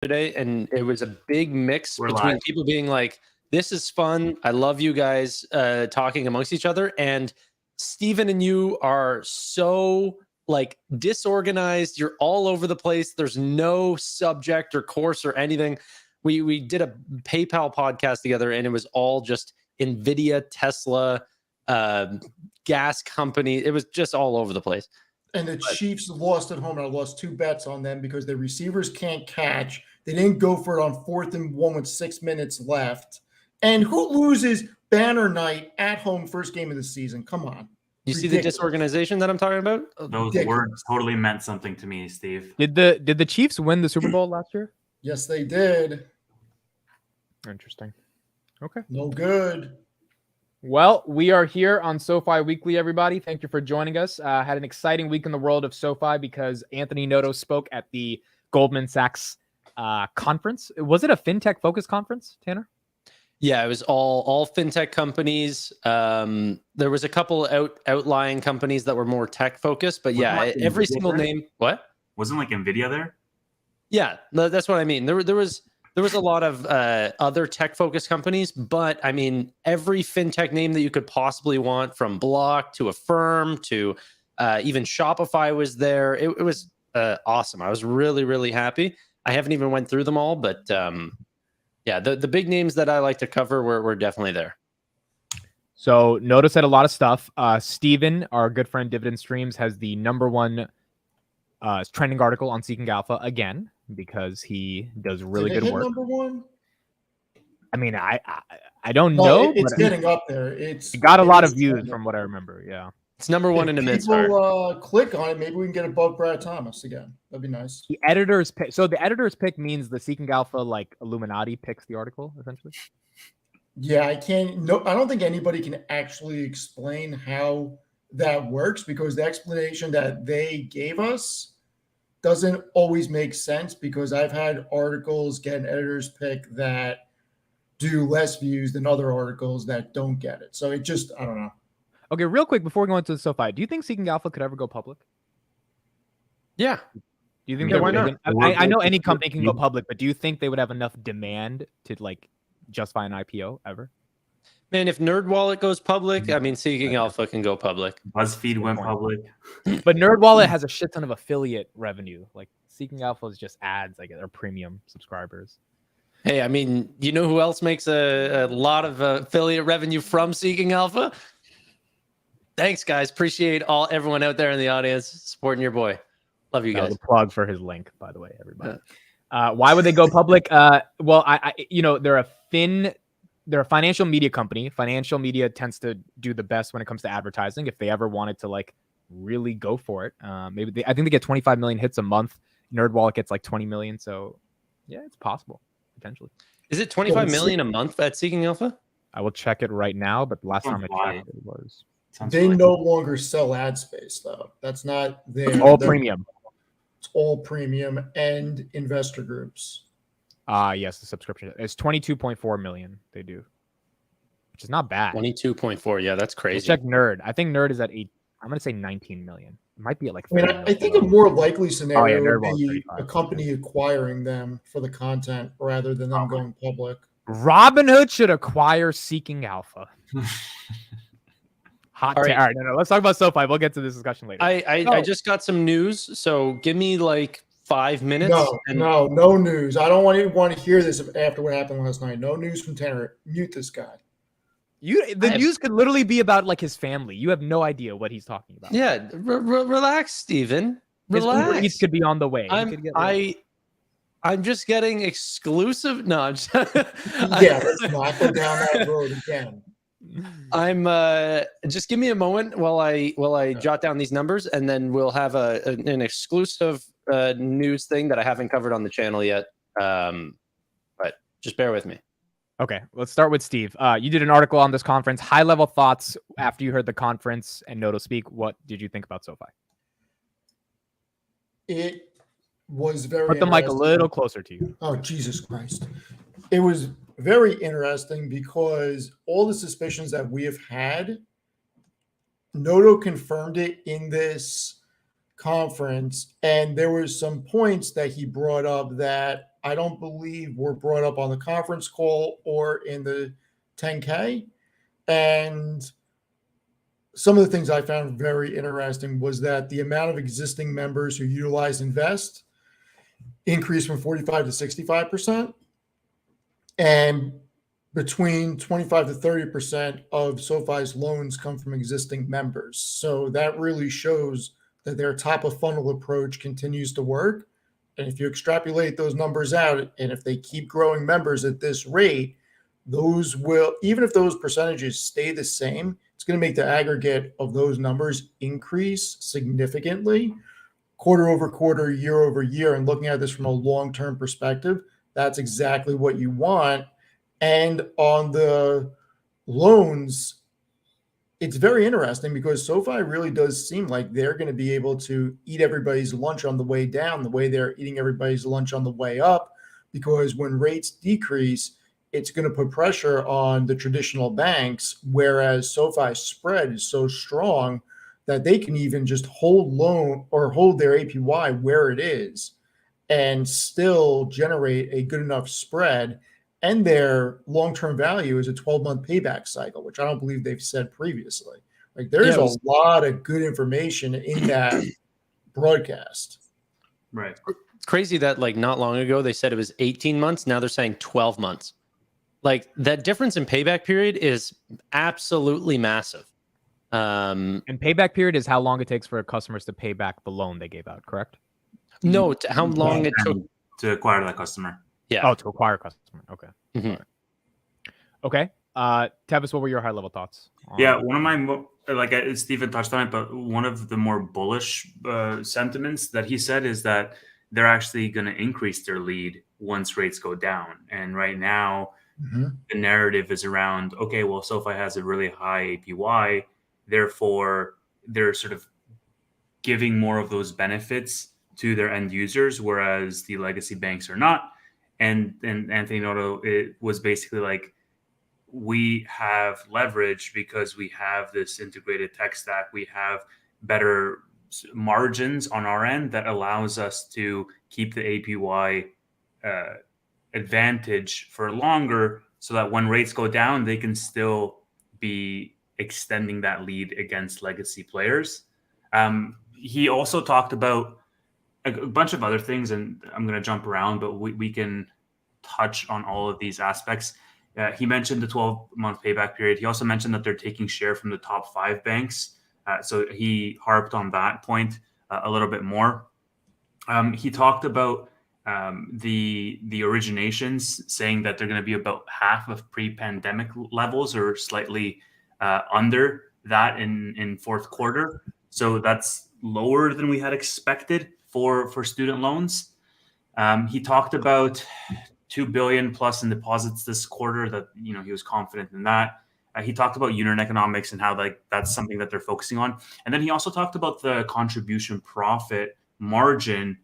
today, and it was a big mix We're between live. people being like, this is fun, I love you guys talking amongst each other, and Steven and you are so like disorganized. You're all over the place. There's no subject or course or anything. We did a PayPal podcast together, and it was all just Nvidia, Tesla, gas company. It was just all over the place. And the Chiefs lost at home, and I lost 2 bets on them because the receivers can't catch. They didn't go for it on 4th and 1 with 6 minutes left. And who loses banner night at home first game of the season? Come on. You see the disorganization that I'm talking about? Those words totally meant something to me, Steve. Did the Chiefs win the Super Bowl last year? Yes, they did. Interesting. Okay. No good. Well, we are here on SoFi Weekly, everybody. Thank you for joining us. Had an exciting week in the world of SoFi because Anthony Nodo spoke at the Goldman Sachs conference. Was it a fintech focused conference, Tanner? Yeah, it was all fintech companies. There was a couple outlying companies that were more tech focused, but yeah, every single name. What? Wasn't like Nvidia there? Yeah, that's what I mean. There was a lot of other tech focused companies, but I mean, every fintech name that you could possibly want, from Block to Affirm to even Shopify was there. It was awesome. I was really, really happy. I haven't even went through them all, but yeah, the big names that I like to cover were definitely there. So Nodo said a lot of stuff. Steven, our good friend Dividend Streams, has the #1 trending article on Seeking Alpha again because he does really good work. #1? I mean, I don't know. It's getting up there. It got a lot of views from what I remember. Yeah. It's #1 in the mid. People click on it. Maybe we can get above Brad Thomas again. That'd be nice. The editor's pick. So the editor's pick means the Seeking Alpha like Illuminati picks the article essentially. Yeah, I can't. No, I don't think anybody can actually explain how that works because the explanation that they gave us doesn't always make sense. Because I've had articles get an editor's pick that do less views than other articles that don't get it. So it just, I don't know. Okay, real quick before we go into the SoFi, do you think Seeking Alpha could ever go public? Yeah. Do you think? Yeah, why not? I know any company can go public, but do you think they would have enough demand to like justify an IPO ever? Man, if NerdWallet goes public, I mean, Seeking Alpha can go public. BuzzFeed went public. But NerdWallet has a shit ton of affiliate revenue. Like Seeking Alpha is just ads, like they're premium subscribers. Hey, I mean, you know who else makes a lot of affiliate revenue from Seeking Alpha? Thanks, guys. Appreciate everyone out there in the audience supporting your boy. Love you guys. The plug for his link, by the way, everybody. Why would they go public? Well, I they're a financial media company. Financial media tends to do the best when it comes to advertising. If they ever wanted to like really go for it, I think they get 25 million hits a month. NerdWallet gets like 20 million. So yeah, it's possible potentially. Is it 25 million a month at Seeking Alpha? I will check it right now, but the last time I checked, it was. They no longer sell ad space, though. That's not their all premium. It's all premium and investor groups. Yes, the subscription. It's 22.4 million they do, which is not bad. 22.4. Yeah, that's crazy. Let's check Nerd. I think Nerd is at 8. I'm going to say 19 million. It might be at like. I think a more likely scenario would be a company acquiring them for the content rather than them going public. Robinhood should acquire Seeking Alpha. Hot all right, no. Let's talk about SoFi. We'll get to this discussion later. I just got some news, so give me like 5 minutes. No news. I don't want to hear this after what happened last night. No news from Tanner. Mute this guy. The news could literally be about like his family. You have no idea what he's talking about. Yeah, relax, Steven. Relax. His could be be on the way. I'm just getting exclusive. No, I'm just let's not go down that road again. I'm just give me a moment while I jot down these numbers, and then we'll have an exclusive news thing that I haven't covered on the channel yet. But just bear with me. Okay, let's start with Steve. You did an article on this conference. High level thoughts after you heard the conference and Nodo speak. What did you think about SoFi? It was very. Put the mic a little closer to you. Oh, Jesus Christ! It was very interesting because all the suspicions that we have had, Nodo confirmed it in this conference, and there were some points that he brought up that I don't believe were brought up on the conference call or in the 10K. And some of the things I found very interesting was that the amount of existing members who utilize Invest increased from 45 to 65%. And between 25 to 30% of SoFi's loans come from existing members. So that really shows that their top of funnel approach continues to work. And if you extrapolate those numbers out, and if they keep growing members at this rate, those will, even if those percentages stay the same, it's going to make the aggregate of those numbers increase significantly quarter over quarter, year over year. And looking at this from a long-term perspective, that's exactly what you want. And on the loans, it's very interesting because SoFi really does seem like they're going to be able to eat everybody's lunch on the way down the way they're eating everybody's lunch on the way up, because when rates decrease, it's going to put pressure on the traditional banks, whereas SoFi's spread is so strong that they can even just hold loan or hold their APY where it is and still generate a good enough spread. And their long-term value is a 12-month payback cycle, which I don't believe they've said previously. Like there's a lot of good information in that broadcast. Right. It's crazy that like not long ago they said it was 18 months. Now they're saying 12 months. Like that difference in payback period is absolutely massive. And payback period is how long it takes for customers to pay back the loan they gave out, correct? No, how long it took to acquire that customer. Yeah. Oh, to acquire a customer. Okay. Mm-hmm. Right. Okay. Tavis, what were your high level thoughts? Yeah, one of my Stephen touched on it, but one of the more bullish sentiments that he said is that they're actually going to increase their lead once rates go down. And right now, the narrative is around, okay, well, SoFi has a really high APY, therefore they're sort of giving more of those benefits to their end users, whereas the legacy banks are not. And Anthony Nodo, it was basically like, we have leverage because we have this integrated tech stack. We have better margins on our end that allows us to keep the APY advantage for longer, so that when rates go down, they can still be extending that lead against legacy players. He also talked about a bunch of other things, and I'm going to jump around, but we can touch on all of these aspects. He mentioned the 12-month payback period. He also mentioned that they're taking share from the top 5 banks. So he harped on that point a little bit more. He talked about the originations, saying that they're going to be about half of pre-pandemic levels or slightly under that in fourth quarter. So that's lower than we had expected for student loans. He talked about $2 billion plus in deposits this quarter, that he was confident in that. He talked about unit economics and how that's something that they're focusing on. And then he also talked about the contribution profit margin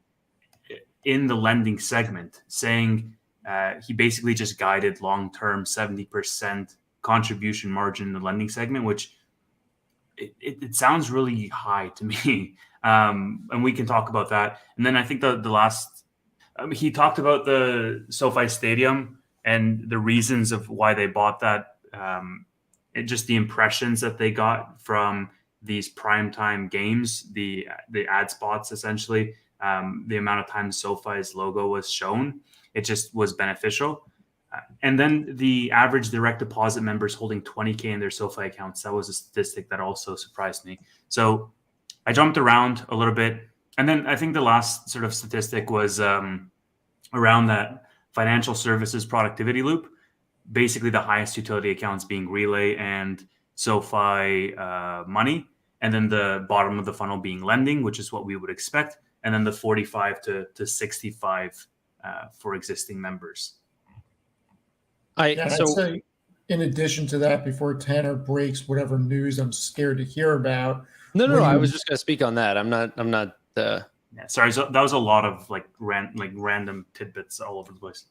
in the lending segment, saying he basically just guided long-term 70% contribution margin in the lending segment, which it sounds really high to me. And we can talk about that. And then I think the last, he talked about the SoFi Stadium and the reasons of why they bought that. Just the impressions that they got from these primetime games, the ad spots, essentially, the amount of times SoFi's logo was shown, it just was beneficial. And then the average direct deposit members holding 20K in their SoFi accounts. That was a statistic that also surprised me. So I jumped around a little bit. And then I think the last sort of statistic was around that financial services productivity loop, basically the highest utility accounts being Relay and SoFi Money, and then the bottom of the funnel being lending, which is what we would expect, and then the 45 to 65 for existing members. I'd say, in addition to that, before Tanner breaks whatever news I'm scared to hear about. No. I was just going to speak on that. I'm not. Yeah, sorry. So that was a lot of random tidbits all over the place.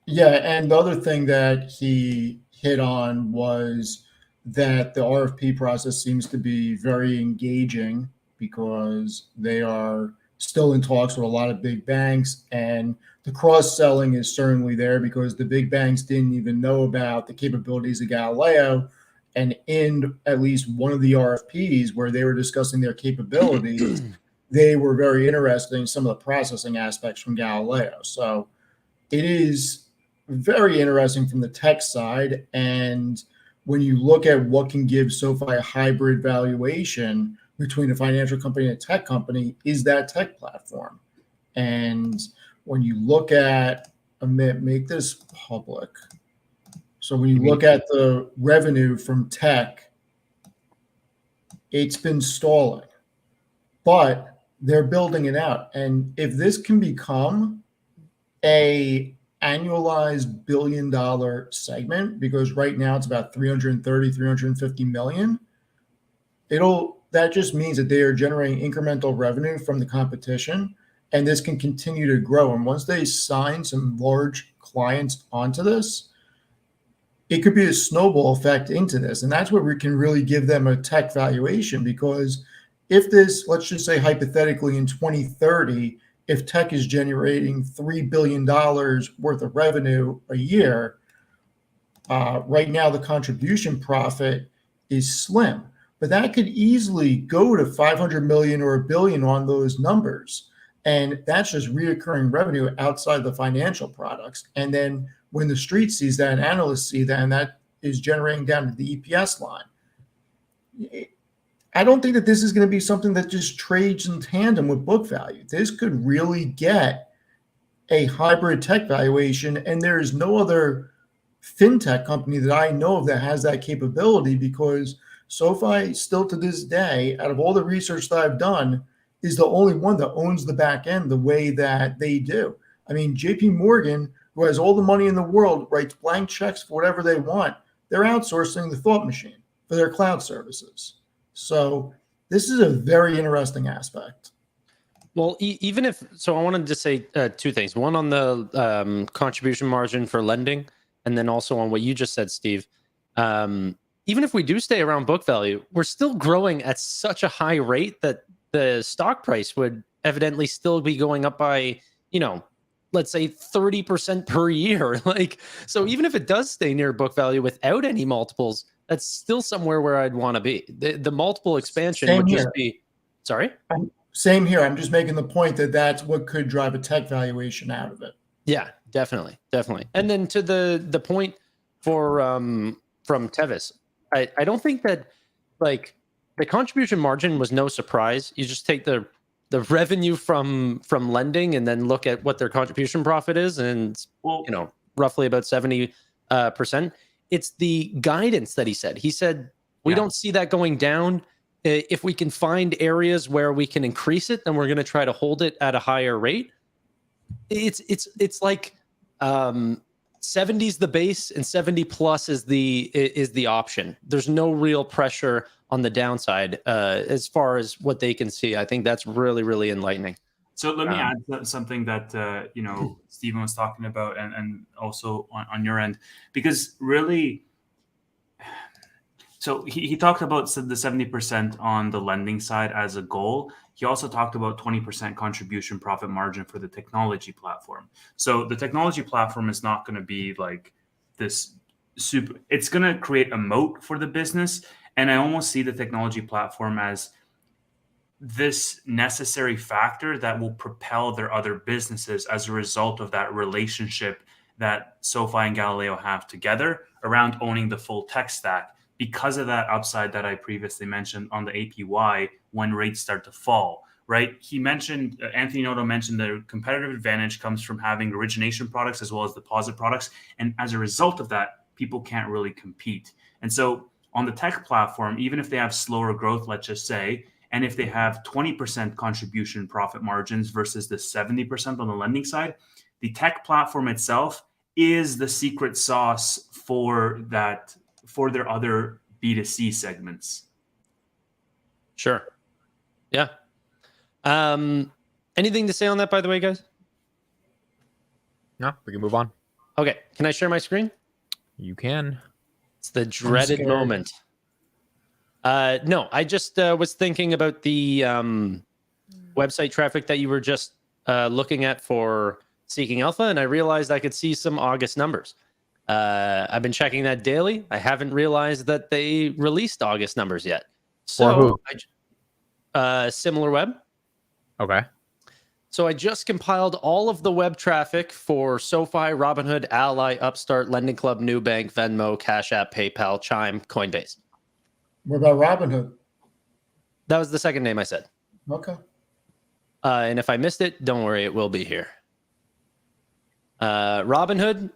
Yeah, and the other thing that he hit on was that the RFP process seems to be very engaging because they are still in talks with a lot of big banks, and the cross-selling is certainly there because the big banks didn't even know about the capabilities of Galileo. And in at least one of the RFPs where they were discussing their capabilities, they were very interested in some of the processing aspects from Galileo. So it is very interesting from the tech side. And when you look at what can give SoFi a hybrid valuation between a financial company and a tech company, is that tech platform. And when you look at, make this public. So when you look at the revenue from tech, it's been stalling, but they're building it out. And if this can become a annualized $1 billion segment, because right now it's about 350 million, that just means that they are generating incremental revenue from the competition, and this can continue to grow. And once they sign some large clients onto this, it could be a snowball effect into this. And that's where we can really give them a tech valuation, because if this, let's just say hypothetically in 2030, if tech is generating $3 billion worth of revenue a year, right now the contribution profit is slim, but that could easily go to 500 million or $1 billion on those numbers. And that's just reoccurring revenue outside the financial products. And then when the street sees that and analysts see that, and that is generating down to the EPS line, I don't think that this is going to be something that just trades in tandem with book value. This could really get a hybrid tech valuation, and there is no other fintech company that I know of that has that capability, because SoFi still to this day, out of all the research that I've done, is the only one that owns the back end the way that they do. I mean, JP Morgan, who has all the money in the world, writes blank checks for whatever they want. They're outsourcing the thought machine for their cloud services. So this is a very interesting aspect. Well, even if so, I wanted to say two things. One on the contribution margin for lending, and then also on what you just said, Steve. Even if we do stay around book value, we're still growing at such a high rate that the stock price would evidently still be going up by, let's say 30% per year. So even if it does stay near book value without any multiples, that's still somewhere where I'd want to be. The multiple expansion would just be, sorry? Same here. I'm just making the point that that's what could drive a tech valuation out of it. Yeah, definitely. And then to the point from Thesis, I don't think that the contribution margin was no surprise. You just take the revenue from lending and then look at what their contribution profit is, and roughly about 70%. It's the guidance that he said. He said we don't see that going down. If we can find areas where we can increase it, then we're going to try to hold it at a higher rate. It's like 70's the base and 70 plus is the option. There's no real pressure on the downside as far as what they can see. I think that's really, really enlightening. So let me add something that Stephen was talking about, and also on your end, because really, so he talked about the 70% on the lending side as a goal. He also talked about 20% contribution profit margin for the technology platform. So the technology platform is not going to be like this super. It's going to create a moat for the business, and I almost see the technology platform as this necessary factor that will propel their other businesses as a result of that relationship that SoFi and Galileo have together around owning the full tech stack, because of that upside that I previously mentioned on the APY when rates start to fall, right? He mentioned, Anthony Nodo mentioned, the competitive advantage comes from having origination products as well as deposit products. And as a result of that, people can't really compete. And so on the tech platform, even if they have slower growth, let's just say, and if they have 20% contribution profit margins versus the 70% on the lending side, the tech platform itself is the secret sauce for that, for their other B2C segments. Sure. Yeah. Anything to say on that, by the way, guys? No, we can move on. Okay. Can I share my screen? You can. It's the dreaded moment. No, I just was thinking about the website traffic that you were just looking at for Seeking Alpha, and I realized I could see some August numbers. I've been checking that daily. I haven't realized that they released August numbers yet. So, Similar Web. Okay. So I just compiled all of the web traffic for SoFi, Robinhood, Ally, Upstart, Lending Club, Nubank, Venmo, Cash App, PayPal, Chime, Coinbase. What about Robinhood? That was the second name I said. Okay. And if I missed it, don't worry, it will be here. Robinhood,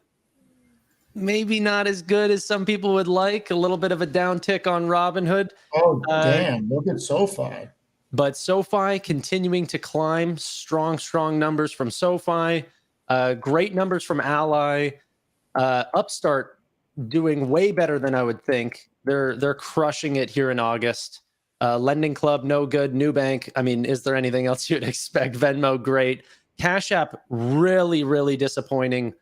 maybe not as good as some people would like. A little bit of a downtick on Robinhood. Oh, damn. Look at SoFi. But SoFi continuing to climb. Strong numbers from SoFi. Great numbers from Ally. Upstart doing way better than I would think. They're crushing it here in August. Lending Club, no good. Nubank, I mean, is there anything else you'd expect? Venmo, great. Cash App, really, really disappointing.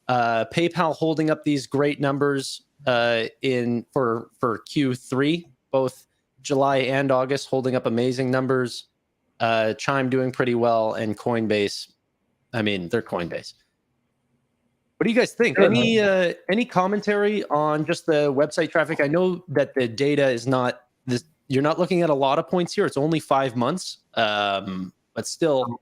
PayPal holding up these great numbers for Q3, both July and August, holding up amazing numbers. Chime doing pretty well, and Coinbase, I mean, they're Coinbase. What do you guys think? Any commentary on just the website traffic? I know that the data is not this. You're not looking at a lot of points here. It's only 5 months, but still,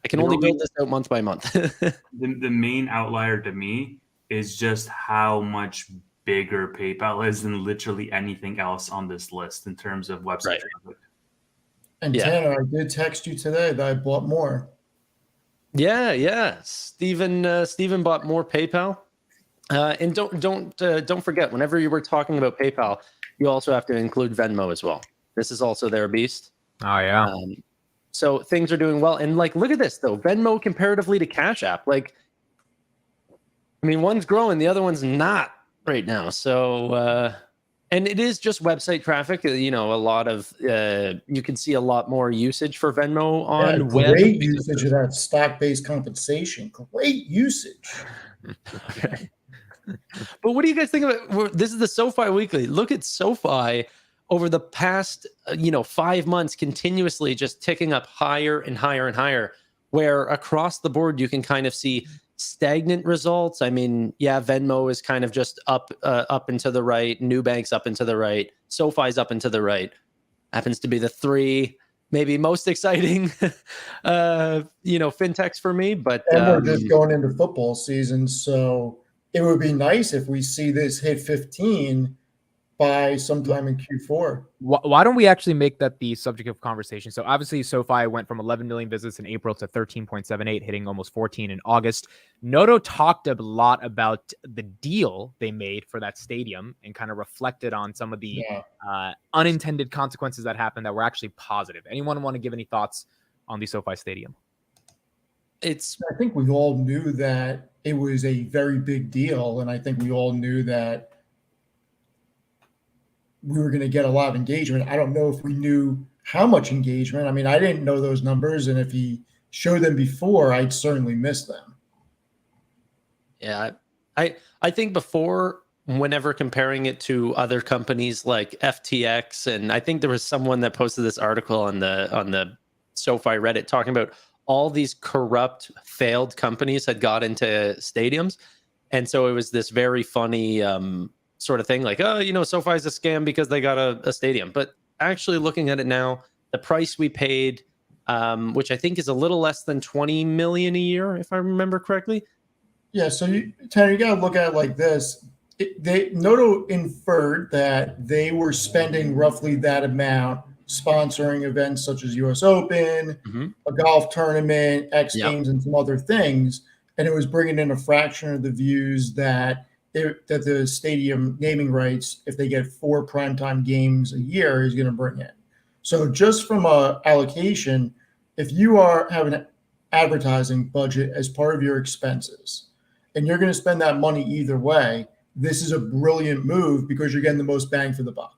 I can only build this out month by month. The main outlier to me is just how much bigger PayPal is than literally anything else on this list in terms of website traffic. And Tanner, I did text you today that I bought more. Yeah. Steven bought more PayPal. And don't forget, whenever you were talking about PayPal, you also have to include Venmo as well. This is also their beast. Oh yeah. So things are doing well. And like, look at this though. Venmo comparatively to Cash App. Like, I mean, one's growing, the other one's not right now. So, and it is just website traffic. You know, a lot of, you can see a lot more usage for Venmo on web. Great usage of that stock-based compensation. Great usage. Okay. But what do you guys think about this? Is the SoFi Weekly. Look at SoFi over the past 5 months, continuously just ticking up higher and higher and higher, where across the board you can kind of see stagnant results. I mean, yeah, Venmo is kind of just up and to the right. Nubank's up and to the right. SoFi's up and to the right. Happens to be the three maybe most exciting fintechs for me. But and we're just going into football season, so it would be nice if we see this hit 15 by sometime in Q4. Why don't we actually make that the subject of conversation? So obviously SoFi went from 11 million visits in April to 13.78, hitting almost 14 in August. Nodo talked a lot about the deal they made for that stadium and kind of reflected on some of the unintended consequences that happened that were actually positive. Anyone want to give any thoughts on the SoFi Stadium? I think we all knew that it was a very big deal, and I think we all knew that we were going to get a lot of engagement. I don't know if we knew how much engagement. I mean, I didn't know those numbers, and if he showed them before, I'd certainly miss them. Yeah, I think before, whenever comparing it to other companies like FTX, and I think there was someone that posted this article on the SoFi Reddit talking about all these corrupt failed companies had got into stadiums. And so it was this very funny sort of thing like, SoFi's a scam because they got a stadium. But actually looking at it now, the price we paid, which I think is a little less than 20 million a year, if I remember correctly. Yeah. So Tanner, you got to look at it like this. Nodo inferred that they were spending roughly that amount sponsoring events such as US Open, a golf tournament, X Games, and some other things. And it was bringing in a fraction of the views that the stadium naming rights, if they get 4 primetime games a year, is going to bring in. So just from a allocation, if you have an advertising budget as part of your expenses, and you're going to spend that money either way, this is a brilliant move because you're getting the most bang for the buck.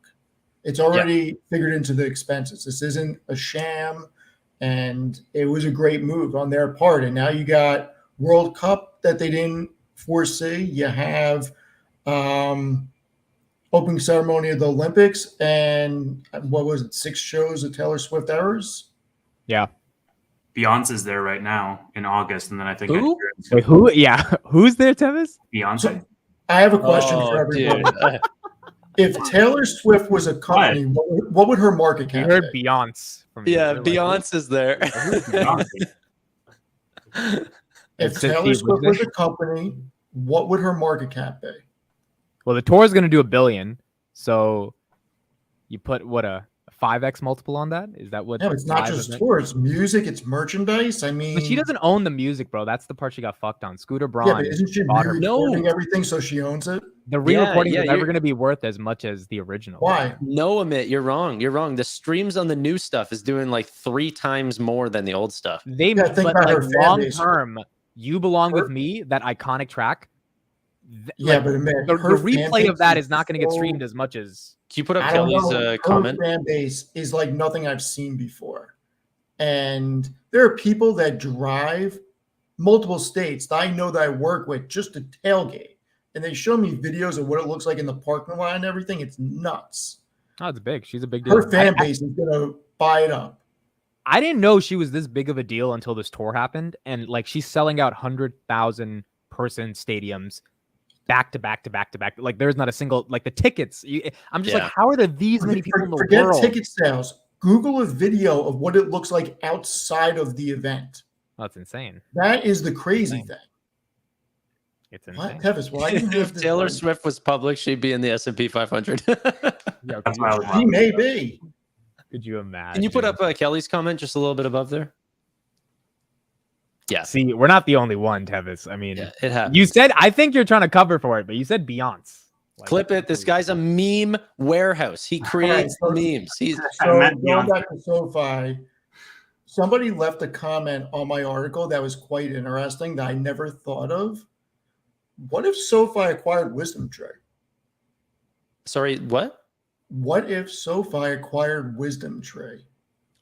It's already figured into the expenses. This isn't a sham, and it was a great move on their part. And now you got World Cup that they didn't foresee. You have opening ceremony of the Olympics, and what was it, 6 shows of Taylor Swift errors? Yeah. Beyonce's there right now in August, and then I think Who? Ed Sheeran's Wait, gonna who? Yeah, who's there, Tevis? be Beyonce. I have a question for Oh, everybody. dude. If Taylor Swift was a company, what would her market You cap heard be? Beyonce from Yeah, you. You're like, Beyonce's there. who's Beyonce. If It's a Taylor Steve Swift Wozniak. was a company, what would her market cap be? Well, the tour is going to do $1 billion, so you put what a 5x multiple on that? Is that what? Yeah, it's not live just event- tour, it's music, it's merchandise. I mean, But she doesn't own the music, bro. That's the part she got fucked on. Scooter yeah, Braun. but isn't she bought her- re-recording No. everything so she owns it? The re-recordings yeah, are never you're- going to be worth as much as the original. Why? No, Amit, you're wrong. You're wrong. The streams on the new stuff is doing like 3 times more than the old stuff. They, Yeah, think but about like her fan long base. term, You Belong With Her- Me, that iconic track. Yeah, like, but admit, the her fan replay of base that is not going to get so- streamed as much as. Can you put up I don't Kelly's know. Her comment? fan base is like nothing I've seen before. And there are people that drive multiple states that I know that I work with just to tailgate. And they show me videos of what it looks like in the parking lot and everything. It's nuts. Oh, it's big. She's a big deal. Her fan base is going to buy it up. I didn't know she was this big of a deal until this tour happened, and like she's selling out 100,000 person stadiums back to back to back to back. Like there's not a single like the tickets. I'm just Yeah. like, how are there these many people in the Forget world? ticket sales. Google a video of what it looks like outside of the event. That's insane. That is the crazy Insane. thing. It's insane. What, Tevis? Why do you have If this Taylor one? Swift was public, she'd be in the S&P 500. Yeah, That's why I was She may be. could you imagine? Can you put up Kelly's comment just a little bit above there? Yeah, See, we're not the only one, Tevis. I mean, yeah, it happens. you said I think you're trying to cover for it, but you said Beyonce. Like, Clip it. This guy's a meme warehouse. He creates so- memes. He's I So meant going Beyonce. back to SoFi, somebody left a comment on my article that was quite interesting that I never thought of. What if SoFi acquired Wisdom Tree? sorry. What? What if SoFi acquired Wisdom Tree?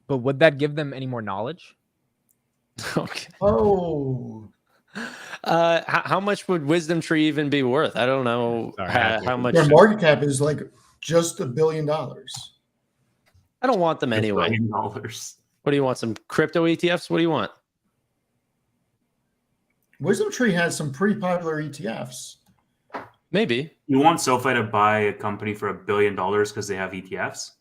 But would that give them any more knowledge? Okay. Oh, How much would Wisdom Tree even be worth? I don't know Sorry, I had to- how much. their market cap is like just $1 billion. I don't want them anyway. $1 billion. What do you want? Some crypto ETFs? What do you want? Wisdom Tree has some pretty popular E ETFs. Maybe. You want SoFi to buy a company for $1 billion because they have ETFs?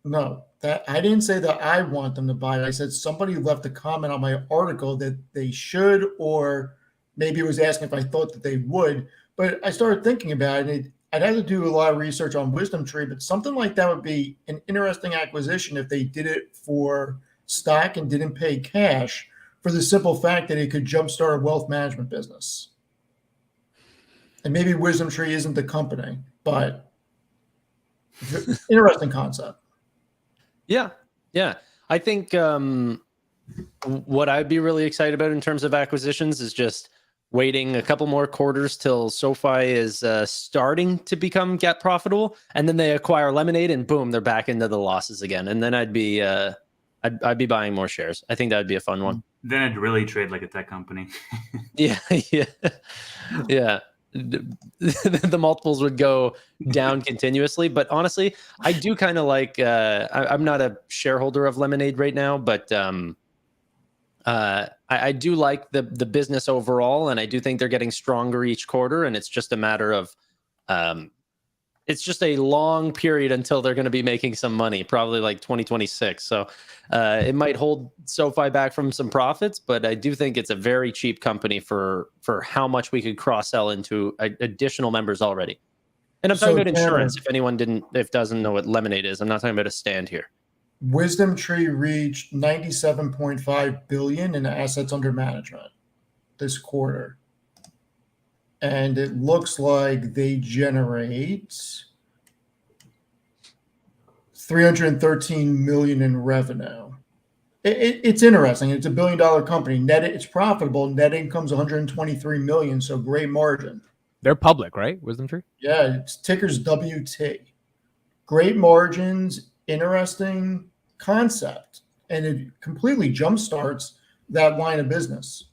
No, that I didn't say that I want them to buy it. I said somebody left a comment on my article that they should, or maybe it was asking if I thought that they would. But I started thinking about it. I'd have to do a lot of research on Wisdom Tree, but something like that would be an interesting acquisition if they did it for stock and didn't pay cash, for the simple fact that it could jumpstart a wealth management business. And maybe Wisdom Tree isn't the company, but interesting concept. Yeah. Yeah. I think what I'd be really excited about in terms of acquisitions is just waiting a couple more quarters till SoFi is starting to become get profitable, and then they acquire Lemonade, and boom, they're back into the losses again. And then I'd be buying more shares. I think that would be a fun one. Then it'd really trade like a tech company. Yeah, yeah, yeah. The multiples would go down continuously, but honestly, I do kind of like. I'm not a shareholder of Lemonade right now, but I do like the business overall, and I do think they're getting stronger each quarter. And it's just a matter of, it's just a long period until they're going to be making some money, probably like 2026. So it might hold SoFi back from some profits, but I do think it's a very cheap company for how much we could cross sell into additional members already. And I'm talking So, about insurance. Tanner, If doesn't know what Lemonade is, I'm not talking about a stand here. Wisdom Tree reached 97.5 billion in assets under management this quarter. And it looks like they generate 313 million in revenue. It's interesting. It's $1 billion company. It's profitable. Net income's 123 million, so great margin. They're public, right? Wisdom Tree. Yeah, its ticker's WT. Great margins, interesting concept, and it completely jumpstarts that line of business.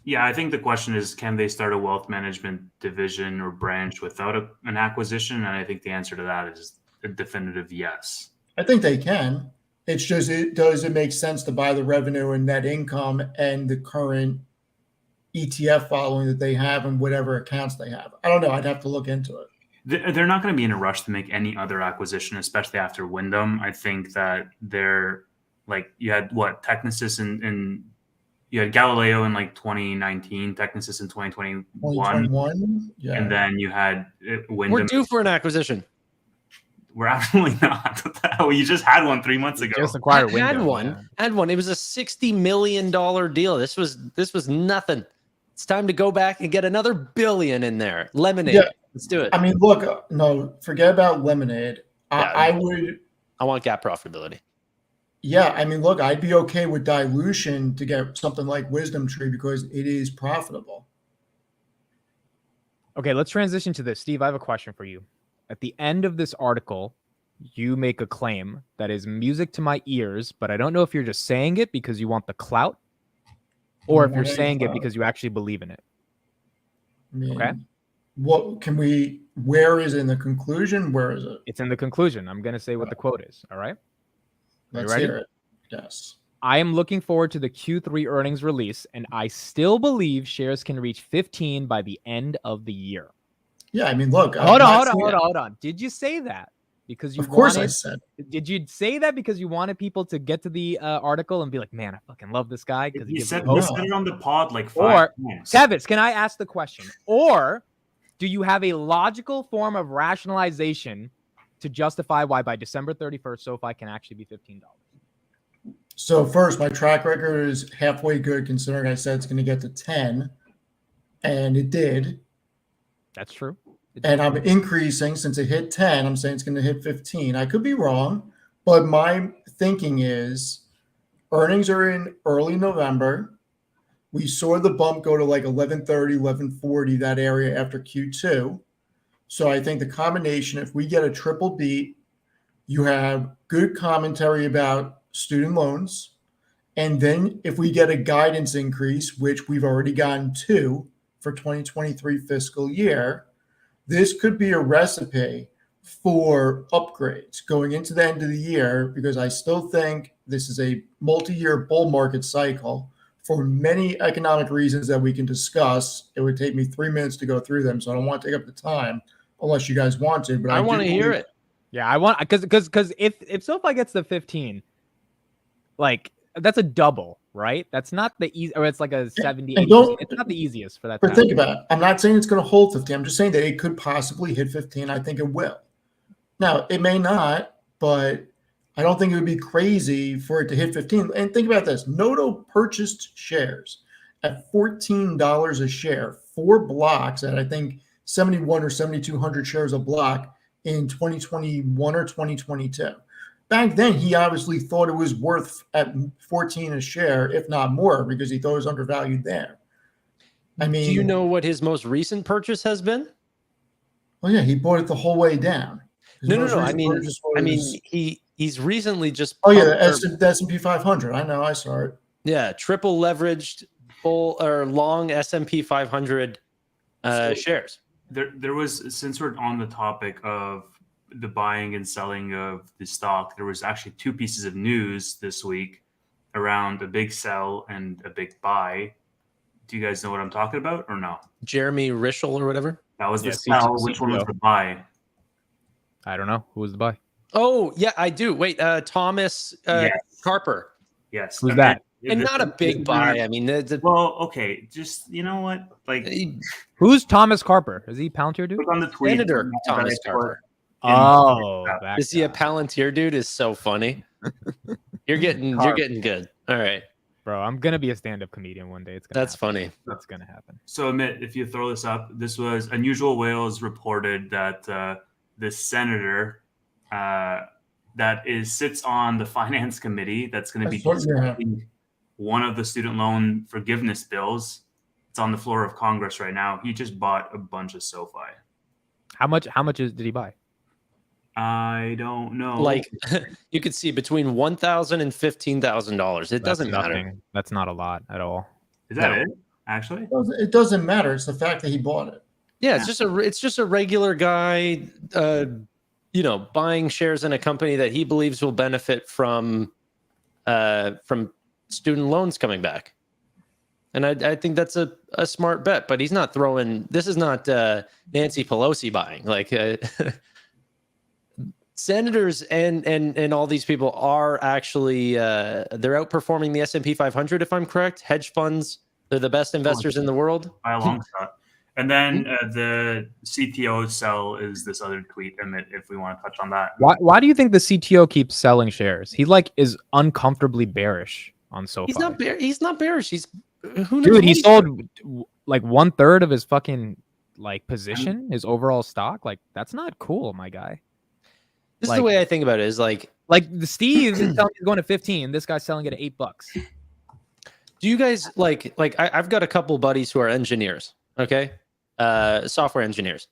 Yeah, I think the question is, can they start a wealth management division or branch without an acquisition? And I think the answer to that is a definitive yes. I think they can. It's just, does it make sense to buy the revenue and net income and the current ETF following that they have and whatever accounts they have? I don't know. I'd have to look into it. They're not going to be in a rush to make any other acquisition, especially after Wyndham. I think that they're like, you had what, Technisys and you had Galileo in like 2019, Technisys in 2021, 2021? Yeah. and then you had Wyndham. We're due for an acquisition. We're absolutely not. What the hell? You just had one 3 months ago. Just acquired Had Wyndham, one. yeah. Had one. It was a $60 million deal. This was nothing. It's time to go back and get another billion in there. Lemonade. Yeah. Let's do it. I mean, look, no, forget about Lemonade. I would. I want gap profitability. Yeah, I mean, look, I'd be okay with dilution to get something like Wisdom Tree because it is profitable. Okay, let's transition to this. Steve, I have a question for you. At the end of this article, you make a claim that is music to my ears, but I don't know if you're just saying it because you want the clout or if you're saying it because you actually believe in it. I mean, Okay. Where is it in the conclusion? Where is it? It's in the conclusion. I'm going to say what the quote is. All right. Let's ready? hear it. Yes. I am looking forward to the Q3 earnings release, and I still believe shares can reach 15 by the end of the year. Yeah, I mean, look. Hold on. Did you say that because you Of course wanted, I said. Did you say that because you wanted people to get to the article and be like, man, I fucking love this guy? Because You gives said me you hope. said it on the pod like Or 5 times. Tevitz, can I ask the question? Or do you have a logical form of rationalization to justify why by December 31st, SoFi can actually be $15? So first, my track record is halfway good considering I said it's going to get to 10, and it did. That's true. And I'm increasing since it hit 10. I'm saying it's going to hit 15. I could be wrong, but my thinking is earnings are in early November. We saw the bump go to like 11:30, 11:40, that area after Q2. So I think the combination, if we get a triple beat, you have good commentary about student loans. And then if we get a guidance increase, which we've already gotten 2 for 2023 fiscal year, this could be a recipe for upgrades going into the end of the year, because I still think this is a multi-year bull market cycle for many economic reasons that we can discuss. It would take me 3 minutes to go through them, so I don't want to take up the time unless you guys want to. But I want to hear it. Yeah, I want because if SoFi gets the 15, like that's a double, right? That's not the easy, or it's like a 70. And don't- it's not the easiest for that. But think about it. I'm not saying it's going to hold 15. I'm just saying that it could possibly hit 15. I think it will. Now, it may not, but I don't think it would be crazy for it to hit 15. And think about this. Nodo purchased shares at $14 a share, 4 blocks at I think 71 or 7,200 shares a block in 2021 or 2022. Back then, he obviously thought it was worth at 14 a share, if not more, because he thought it was undervalued there. I mean, Do you know what his most recent purchase has been? well, yeah, he bought it the whole way down. His No. most I recent mean, purchase was- he's recently just. oh yeah, pumped- the S&P 500. I know, I saw it. Yeah, triple leveraged full or long S&P 500 shares. There was, since we're on the topic of the buying and selling of the stock, there was actually 2 pieces of news this week around a big sell and a big buy. Do you guys know what I'm talking about or no? Jeremy Rischel or whatever. That was the Yeah, sell. Which one was the buy? I don't know who was the buy. Oh yeah, I do. Wait, Thomas Yes. Carper, Yes. Who's that? and not a big buy. I mean, Well, okay, just you know what? Like, Who's Thomas Carper? Is he Palantir dude? look on the tweet. Senator that I Thomas put Carper. Oh, Yeah. that Is he a guy. Palantir dude? Is so funny. You're getting good. All right, Bro, I'm gonna be a stand-up comedian one day. It's gonna that's happen. funny. That's gonna happen. So, Amit, if you throw this up, this was Unusual Whales reported that this senator that sits on the finance committee that's going to be That's what- yeah. discussing one of the student loan forgiveness bills. It's on the floor of Congress right now. He just bought a bunch of SoFi. How much did he buy? I don't know. Like you could see between $1,000 and $15,000. It doesn't matter. Nothing. That's not a lot at all. Is that No. it? Actually, It doesn't matter. It's the fact that he bought it. Yeah, it's just a regular guy buying shares in a company that he believes will benefit from student loans coming back. And I think that's a smart bet, but he's not throwing. This is not Nancy Pelosi buying. Like senators and all these people are actually they're outperforming the S&P 500. If I'm correct, hedge funds, they're the best investors in the world by a long shot. And then the CTO sell is this other tweet, Emmett, if we want to touch on that. Why do you think the CTO keeps selling shares? He is uncomfortably bearish on SoFi. He's not bearish. He's who knows. Dude, he sold like 1/3 of his fucking position, his overall stock. Like, that's not cool, my guy. This is the way I think about it. Is like the Steve is telling he's going to 15. This guy's selling it at $8. Do you guys I've got a couple buddies who are engineers, okay? Software engineers.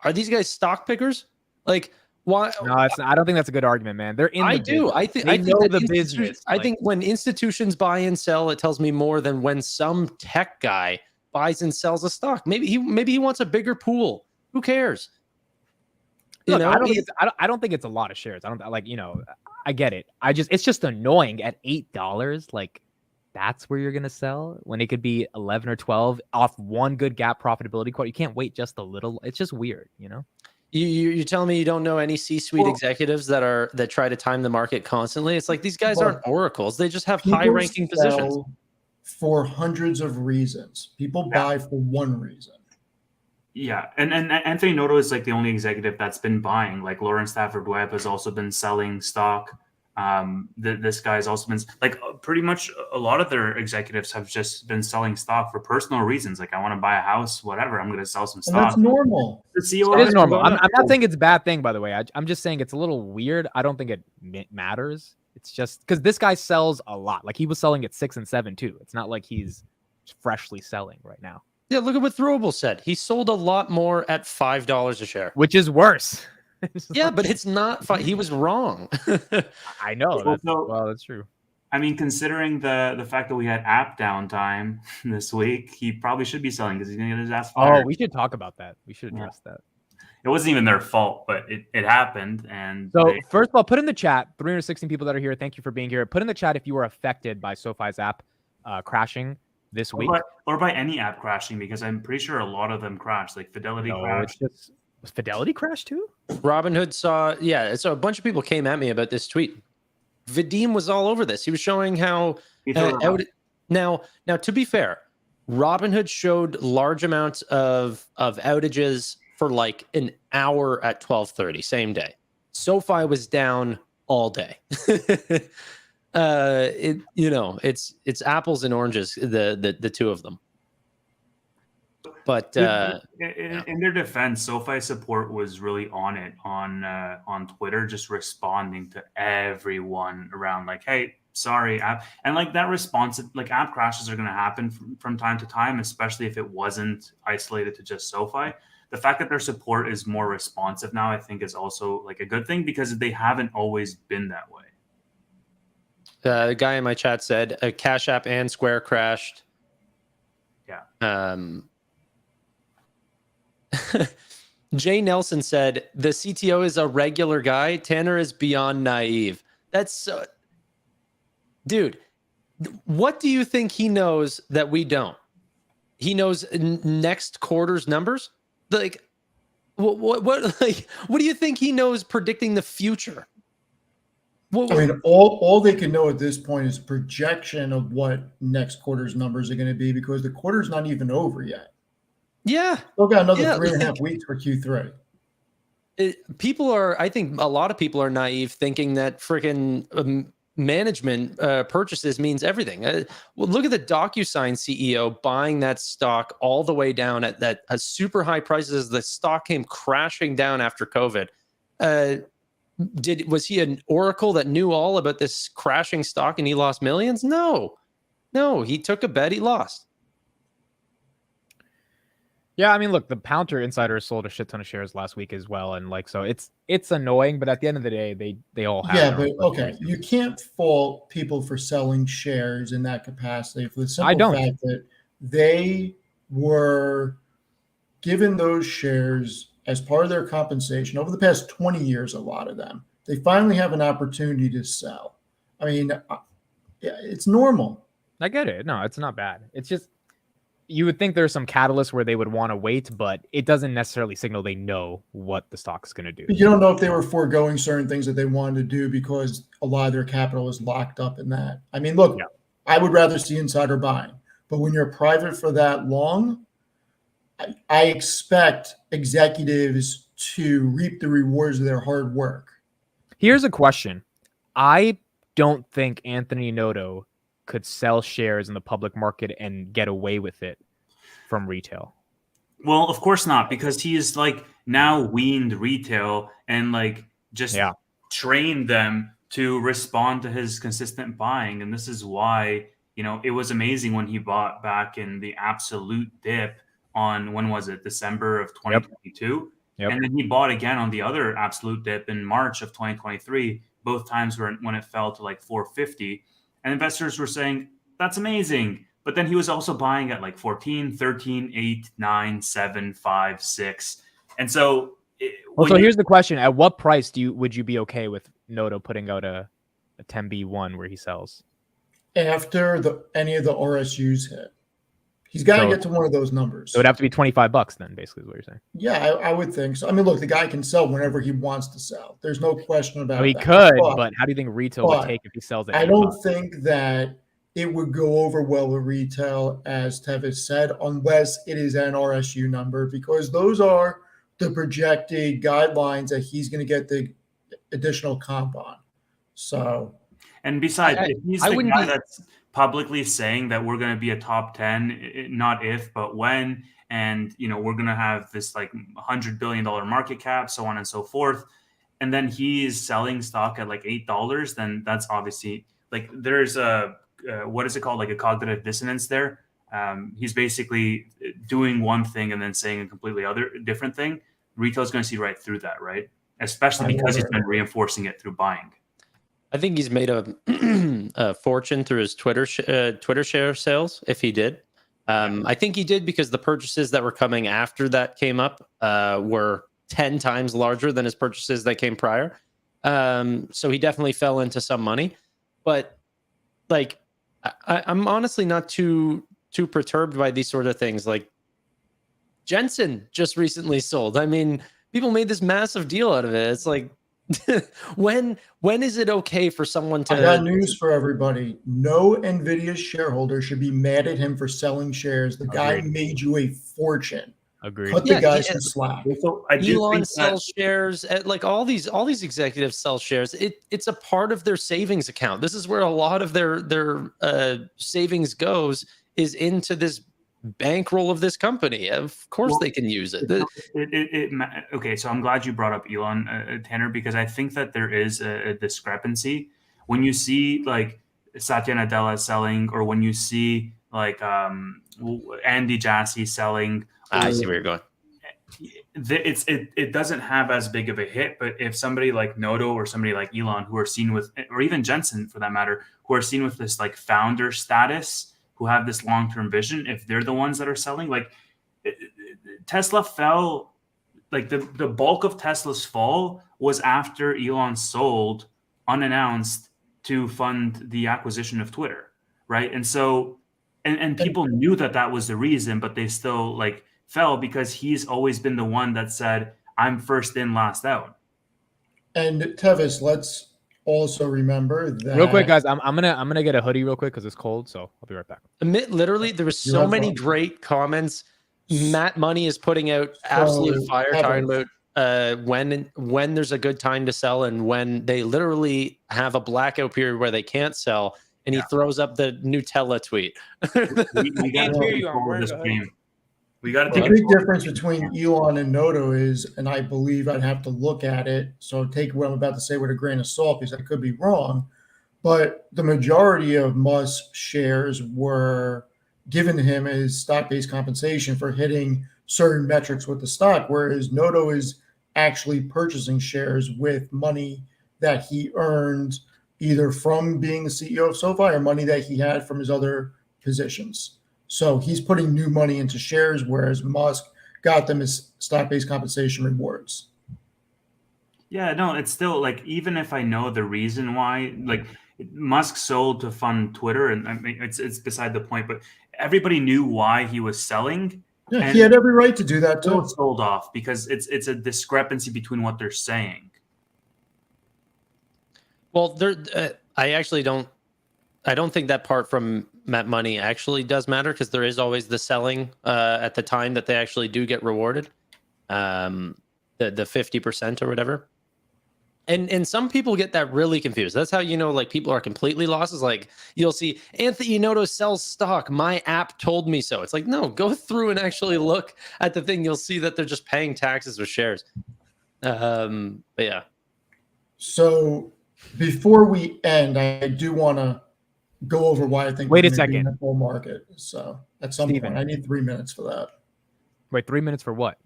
Are these guys stock pickers? Like, why? No, it's not. I don't think that's a good argument, man. They're in. I do. I think the business. I think when institutions buy and sell, it tells me more than when some tech guy buys and sells a stock. Maybe he wants a bigger pool. Who cares? Look, I don't think it's a lot of shares. I don't I get it. It's just annoying at $8. Like, that's where you're gonna sell when it could be 11 or 12 off one good gap profitability quote. You can't wait just a little. It's just weird, You're telling me you don't know any C-suite executives that try to time the market constantly? It's like these guys aren't oracles. They just have high-ranking positions. For hundreds of reasons. People buy for one reason. Yeah, and Anthony Nodo is like the only executive that's been buying. Like Lauren Stafford Webb has also been selling stock. This guy's also been pretty much a lot of their executives have just been selling stock for personal reasons. Like, I want to buy a house, whatever. I'm going to sell some stock. That's normal. The CEO it is normal. I'm not saying it's a bad thing, by the way. I'm just saying it's a little weird. I don't think it matters. It's just because this guy sells a lot. Like, he was selling at 6 and 7 too. It's not like he's freshly selling right now. Yeah, look at what Throwable said. He sold a lot more at $5 a share, which is worse. Yeah, but it's not. He was wrong. I know. That's true. I mean, considering the fact that we had app downtime this week, he probably should be selling because he's going to get his ass fired. Oh, we should talk about that. We should address that. It wasn't even their fault, but it happened. And so, first of all, put in the chat, 316 people that are here, thank you for being here. Put in the chat if you were affected by SoFi's app crashing this week. Or by any app crashing, because I'm pretty sure a lot of them crashed. Like Fidelity crashed. Was Fidelity crashed too? Robinhood saw, so a bunch of people came at me about this tweet. Vadim was all over this. He was showing how now to be fair, Robinhood showed large amounts of outages for like an hour at 12:30 same day. SoFi was down all day. It's apples and oranges, the two of them. But in their defense, SoFi support was really on it on Twitter, just responding to everyone around, like, "Hey, sorry, app." And like that response, like app crashes are going to happen from time to time, especially if it wasn't isolated to just SoFi. The fact that their support is more responsive now, I think, is also like a good thing because they haven't always been that way. The guy in my chat said Cash App and Square crashed. Yeah. Jay Nelson said the CTO is a regular guy. Tanner is beyond naive. That's so... Dude, what do you think he knows that we don't? He knows next quarter's numbers. Like, what do you think he knows predicting the future? I mean, all they can know at this point is projection of what next quarter's numbers are going to be because the quarter's not even over yet. Yeah. Still got another 3.5 weeks for Q3. I think a lot of people are naive thinking that freaking management purchases means everything. Well, look at the DocuSign CEO buying that stock all the way down at super high prices. The stock came crashing down after COVID. Was he an oracle that knew all about this crashing stock and he lost millions? No, he took a bet, he lost. Yeah, I mean, look, the Palantir insiders sold a shit ton of shares last week as well, and like, so it's annoying, but at the end of the day, they all have. Yeah, but okay, you can't fault people for selling shares in that capacity for the simple fact that they were given those shares as part of their compensation over the past 20 years, a lot of them, they finally have an opportunity to sell. I mean, it's normal. I get it. No, it's not bad. It's just you would think there's some catalyst where they would want to wait, but it doesn't necessarily signal they know what the stock's going to do. You don't know if they were foregoing certain things that they wanted to do because a lot of their capital is locked up in that. I mean, look, I would rather see insider buying, but when you're private for that long, I expect executives to reap the rewards of their hard work. Here's a question. I don't think Anthony Nodo could sell shares in the public market and get away with it from retail. Well, of course not, because he is like now weaned retail and like just trained them to respond to his consistent buying. And this is why, you know, it was amazing when he bought back in the absolute dip on, when was it? December of 2022. Yep. And then he bought again on the other absolute dip in March of 2023, both times when it fell to like 450. And investors were saying, that's amazing. But then he was also buying at like 14, 13, 8, 9, 7, 5, 6. And so... so here's the question. At what price would you be okay with Nodo putting out a 10B1 where he sells? After any of the RSUs hit. He's got to get to one of those numbers. So it would have to be $25 then, basically, is what you're saying. Yeah, I would think so. I mean, look, the guy can sell whenever he wants to sell. There's no question about that. He could, but how do you think retail would take if he sells it? I don't think that it would go over well with retail, as Thesis said, unless it is an RSU number, because those are the projected guidelines that he's going to get the additional comp on. So, and besides, if he's the guy that's publicly saying that we're going to be a top 10, not if, but when, and, you know, we're going to have this like $100 billion market cap, so on and so forth. And then he's selling stock at like $8, then that's obviously like, there's a, what is it called? Like a cognitive dissonance there. He's basically doing one thing and then saying a completely different thing. Retail is going to see right through that, right? Especially because he's been reinforcing it through buying. I think he's made a fortune through his Twitter share sales, if he did. I think he did because the purchases that were coming after that came up were 10 times larger than his purchases that came prior. So he definitely fell into some money. But like, I'm honestly not too perturbed by these sort of things. Like Jensen just recently sold. I mean, people made this massive deal out of it. It's like, when is it okay for someone to... I got news for everybody. No NVIDIA shareholder should be mad at him for selling shares. The guy made you a fortune. Agreed. Cut the guy some slack. So Elon sells shares, like all these executives sell shares. It's a part of their savings account. This is where a lot of their savings goes, is into this bankroll of this company. Of course, they can use it. Okay, so I'm glad you brought up Elon, Tanner, because I think that there is a discrepancy when you see like Satya Nadella selling, or when you see like Andy Jassy selling. I see where you're going. It doesn't have as big of a hit, but if somebody like Nodo or somebody like Elon, who are seen with, or even Jensen for that matter, who are seen with this like founder status, who have this long-term vision, if they're the ones that are selling, like Tesla fell, like the bulk of Tesla's fall was after Elon sold unannounced to fund the acquisition of Twitter, right? And so, and people knew that was the reason, but they still like fell because he's always been the one that said, I'm first in, last out. And Tevis, let's also remember that... Real quick, guys, I'm gonna get a hoodie real quick because it's cold, so I'll be right back. Literally, there was so many great comments. Matt Money is putting out absolute fire, talking about when there's a good time to sell and when they literally have a blackout period where they can't sell, and he throws up the Nutella tweet. We can't hear you on this game. We got to take the big difference between Elon and Nodo is, and I believe I'd have to look at it, so take what I'm about to say with a grain of salt because I could be wrong, but the majority of Musk's shares were given to him as stock-based compensation for hitting certain metrics with the stock, whereas Nodo is actually purchasing shares with money that he earned either from being the CEO of SoFi or money that he had from his other positions. So he's putting new money into shares, whereas Musk got them as stock-based compensation rewards. Yeah, no, it's still like, even if I know the reason why, like Musk sold to fund Twitter, and I mean it's beside the point, but everybody knew why he was selling. Yeah, And he had every right to do that still too. sold off because it's a discrepancy between what they're saying. Well, I actually don't. I don't think that part from Matt Money actually does matter, because there is always the selling at the time that they actually do get rewarded, the 50% or whatever. And some people get that really confused. That's how you know, like, people are completely lost. Is like, you'll see Anthony Nodo sells stock. My app told me so. It's like, no, go through and actually look at the thing. You'll see that they're just paying taxes with shares. But yeah. So before we end, I do want to go over why I think Wait we're a gonna be in second. the bull market. So at some Steven. point, I need 3 minutes for that. Wait, 3 minutes for what?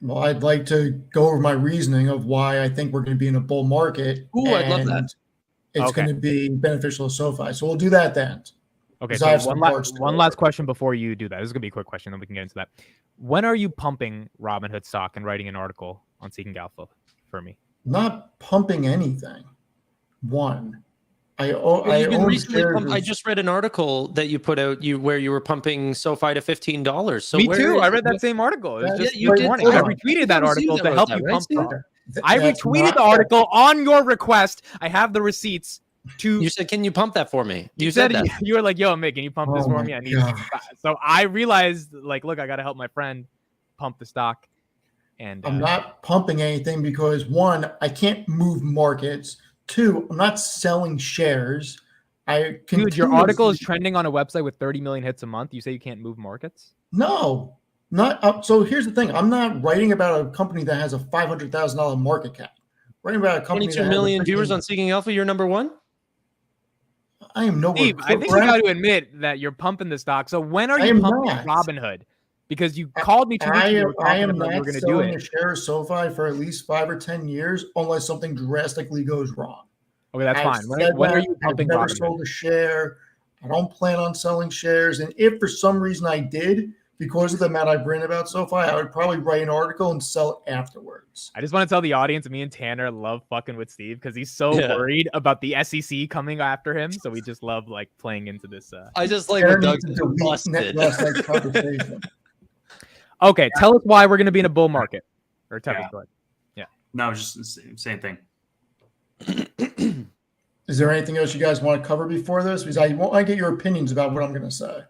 Well, I'd like to go over my reasoning of why I think we're going to be in a bull market. Ooh, I'd love that. and It's Okay. going to be beneficial to SoFi. So we'll do that then. Okay, Because I have so some one, parts to one go last over. question before you do that. This is gonna be a quick question, then we can get into that. When are you pumping Robinhood stock and writing an article on Seeking Alpha for me? Not pumping anything. One, I Well, I you've been own recently shares. I just read an article that you put out where you were pumping SoFi to $15. So me where too. is- I read that same article. It was Yeah, just you this did. morning. Hold I on. retweeted that It was you article that to wrote help that, you right, pump Steve? stock. I That's retweeted not- the article on your request. I have the receipts to. You said, "Can you pump that for me?" You said said that. you were like, "Yo, Mick, can you pump this Oh for my me? I need God. So I realized, like, look, I got to help my friend pump the stock. And I'm not pumping anything because one, I can't move markets. Two, I'm not selling shares. Dude, your article is trending on a website with 30 million hits a month. You say you can't move markets? No, not up. So here's the thing. I'm not writing about a company that has a $500,000 market cap. I'm writing about a company 22 that million has a viewers on Seeking Alpha. You're number one. I am nowhere. Steve, I think you got to admit that you're pumping the stock. So when are I you am pumping not. Because you called me 2 weeks ago I talking am about you were not going to do selling a it. share of SoFi for at least 5 or 10 years unless something drastically goes wrong. Okay, that's I've fine. said When are that. you I've pumping never Robinhood? sold a share. I don't plan on selling shares. And if for some reason I did, because of the amount I've written about SoFi, I would probably write an article and sell it afterwards. I just want to tell the audience, me and Tanner love fucking with Steve because he's so worried about the SEC coming after him. So we just love like playing into this. I just like Tanner when Doug's needs to delete busted. last night's conversation. Okay, tell us why we're going to be in a bull market. Or Tevin, Yeah. go ahead. No, just the same thing. Is there anything else you guys want to cover before this? Because I want to get your opinions about what I'm going to say.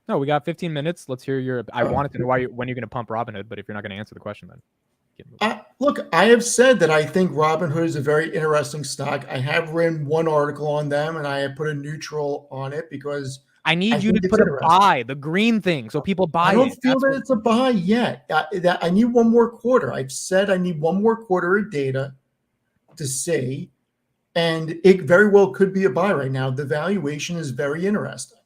No, we got 15 minutes. Let's hear your. I Oh. wanted to know when you're going to pump Robinhood, but if you're not going to answer the question, then get moving. Look, I have said that I think Robinhood is a very interesting stock. I have written one article on them, and I have put a neutral on it because I need I you think to it's put a interesting. buy, the green thing, so people buy I don't it. feel That's that what- it's a buy yet. I need one more quarter. I've said I need one more quarter of data to see, and it very well could be a buy right now. The valuation is very interesting,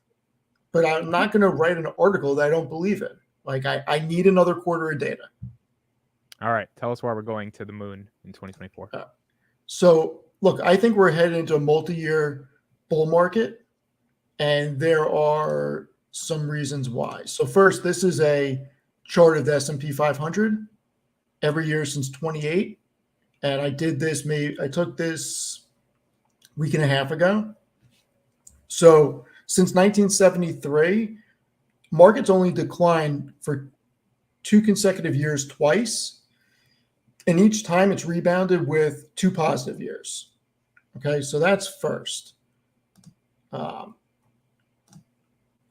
but I'm not going to write an article that I don't believe in. Like I need another quarter of data. All right, tell us why we're going to the moon in 2024. So look, I think we're headed into a multi-year bull market, and there are some reasons why. So first, this is a chart of the S&P 500 every year since 28. And I did this, I took this week and a half ago. So since 1973, markets only declined for 2 consecutive years twice. And each time it's rebounded with 2 positive years. Okay, so that's first.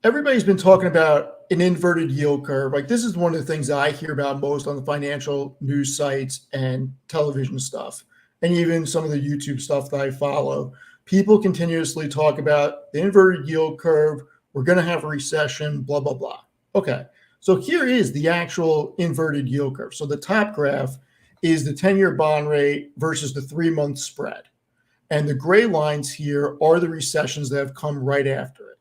Everybody's been talking about an inverted yield curve. Like this is one of the things that I hear about most on the financial news sites and television stuff, and even some of the YouTube stuff that I follow. People continuously talk about the inverted yield curve. We're going to have a recession, blah, blah, blah. Okay, so here is the actual inverted yield curve. So the top graph is the 10-year bond rate versus the 3-month spread. And the gray lines here are the recessions that have come right after it.